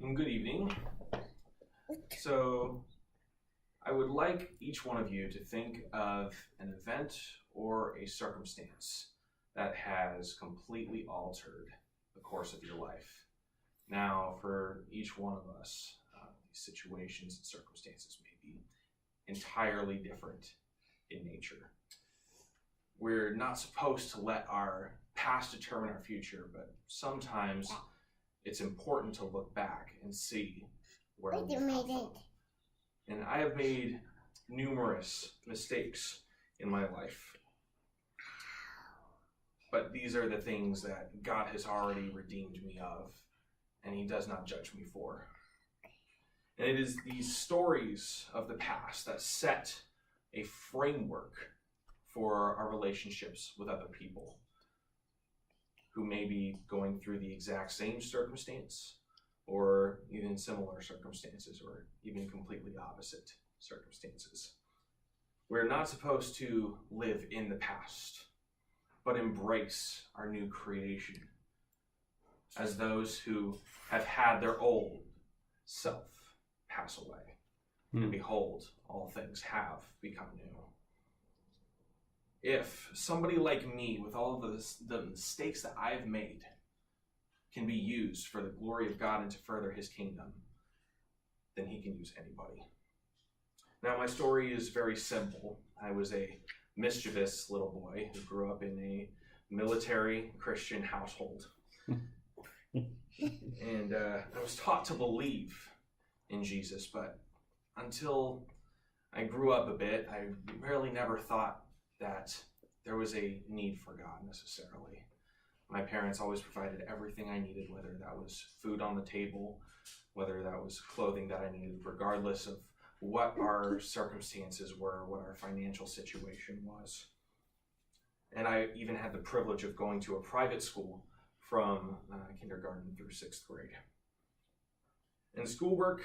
Good evening. So, I would like each one of you to think of an event or a circumstance that has completely altered the course of your life. Now, for each one of us, these situations and circumstances may be entirely different in nature. We're not supposed to let our past determine our future, but sometimes it's important to look back and see where we've come from. And I have made numerous mistakes in my life. But these are the things that God has already redeemed me of, and He does not judge me for. And it is these stories of the past that set a framework for our relationships with other people who may be going through the exact same circumstance, or even similar circumstances, or even completely opposite circumstances. We're not supposed to live in the past, but embrace our new creation as those who have had their old self pass away. And behold, all things have become new. If somebody like me, with all of the mistakes that I've made, can be used for the glory of God and to further His kingdom, then He can use anybody. Now, my story is very simple. I was a mischievous little boy who grew up in a military Christian household. And I was taught to believe in Jesus, but until I grew up a bit, I really never thought that there was a need for God necessarily. My parents always provided everything I needed, whether that was food on the table, whether that was clothing that I needed, regardless of what our circumstances were, what our financial situation was. And I even had the privilege of going to a private school from kindergarten through 6th grade. And schoolwork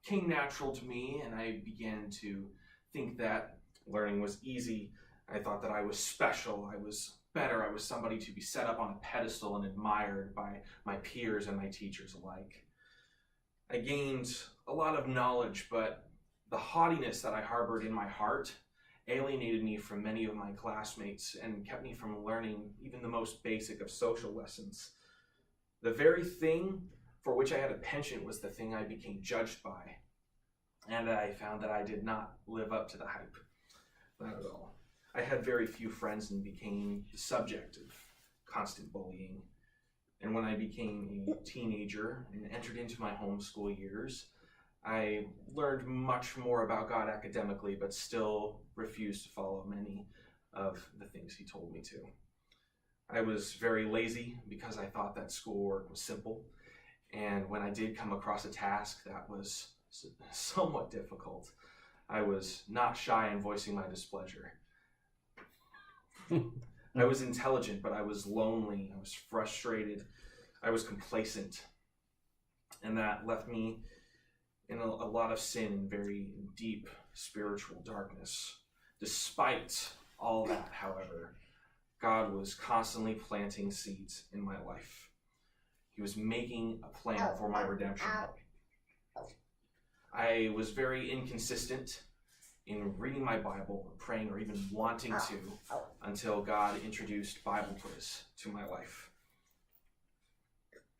came natural to me, and I began to think that learning was easy. I thought that I was special, I was better, I was somebody to be set up on a pedestal and admired by my peers and my teachers alike. I gained a lot of knowledge, but the haughtiness that I harbored in my heart alienated me from many of my classmates and kept me from learning even the most basic of social lessons. The very thing for which I had a penchant was the thing I became judged by, and I found that I did not live up to the hype, not at all. I had very few friends and became the subject of constant bullying. And when I became a teenager and entered into my homeschool years, I learned much more about God academically, but still refused to follow many of the things He told me to. I was very lazy because I thought that schoolwork was simple. And when I did come across a task that was somewhat difficult, I was not shy in voicing my displeasure. I was intelligent, but I was lonely, I was frustrated, I was complacent. And that left me in a lot of sin and very deep spiritual darkness. Despite all that, however, God was constantly planting seeds in my life. He was making a plan for my redemption. I was very inconsistent in reading my Bible, praying, or even wanting to, until God introduced Bible quiz to my life.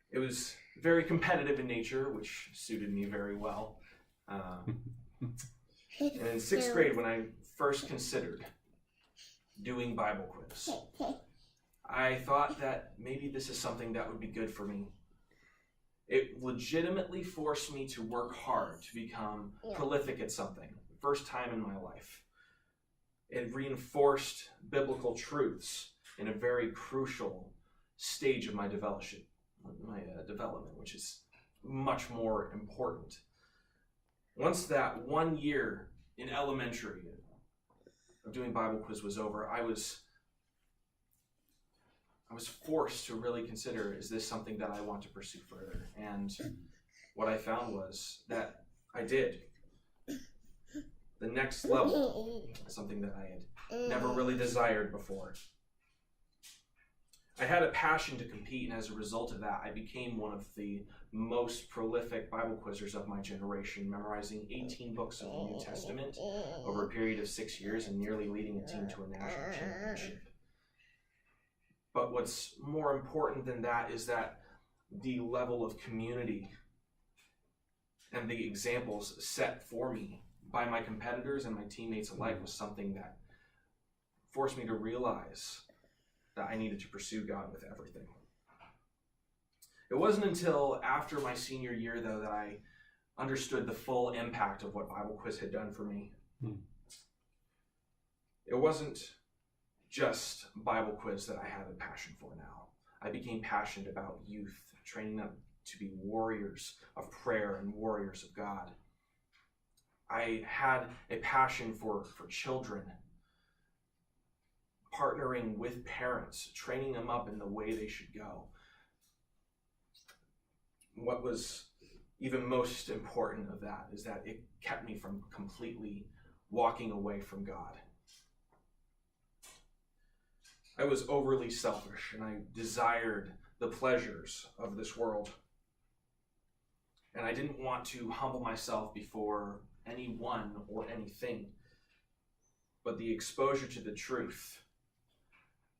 It was very competitive in nature, which suited me very well. And in 6th grade, when I first considered doing Bible quiz, I thought that maybe this is something that would be good for me. It legitimately forced me to work hard to become prolific at something. First time in my life. It reinforced biblical truths in a very crucial stage of my development, which is much more important. Once that 1 year in elementary of doing Bible quiz was over, I was forced to really consider, is this something that I want to pursue further? And what I found was that I did. The next level, something that I had never really desired before. I had a passion to compete, and as a result of that, I became one of the most prolific Bible quizzers of my generation, memorizing 18 books of the New Testament over a period of 6 years and nearly leading a team to a national championship. But what's more important than that is that the level of community and the examples set for me by my competitors and my teammates alike was something that forced me to realize that I needed to pursue God with everything. It wasn't until after my senior year, though, that I understood the full impact of what Bible Quiz had done for me. It wasn't just Bible Quiz that I had a passion for now. I became passionate about youth, training them to be warriors of prayer and warriors of God. I had a passion for children, partnering with parents, training them up in the way they should go. What was even most important of that is that it kept me from completely walking away from God. I was overly selfish, and I desired the pleasures of this world. And I didn't want to humble myself before anyone or anything. But the exposure to the truth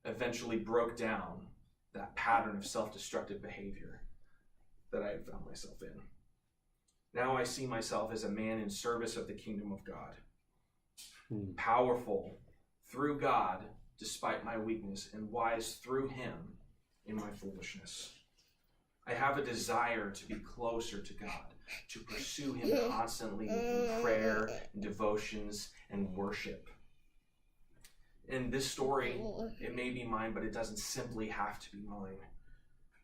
eventually broke down that pattern of self-destructive behavior that I had found myself in. Now I see myself as a man in service of the kingdom of God, powerful through God despite my weakness, and wise through him in my foolishness. I have a desire to be closer to God, to pursue him constantly in prayer, and devotions, and worship. In this story, it may be mine, but it doesn't simply have to be mine.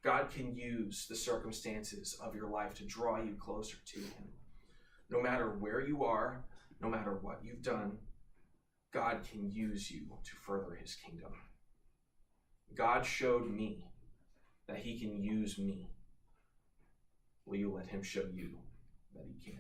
God can use the circumstances of your life to draw you closer to him. No matter where you are, no matter what you've done, God can use you to further his kingdom. God showed me that he can use me. Will you let him show you that he can?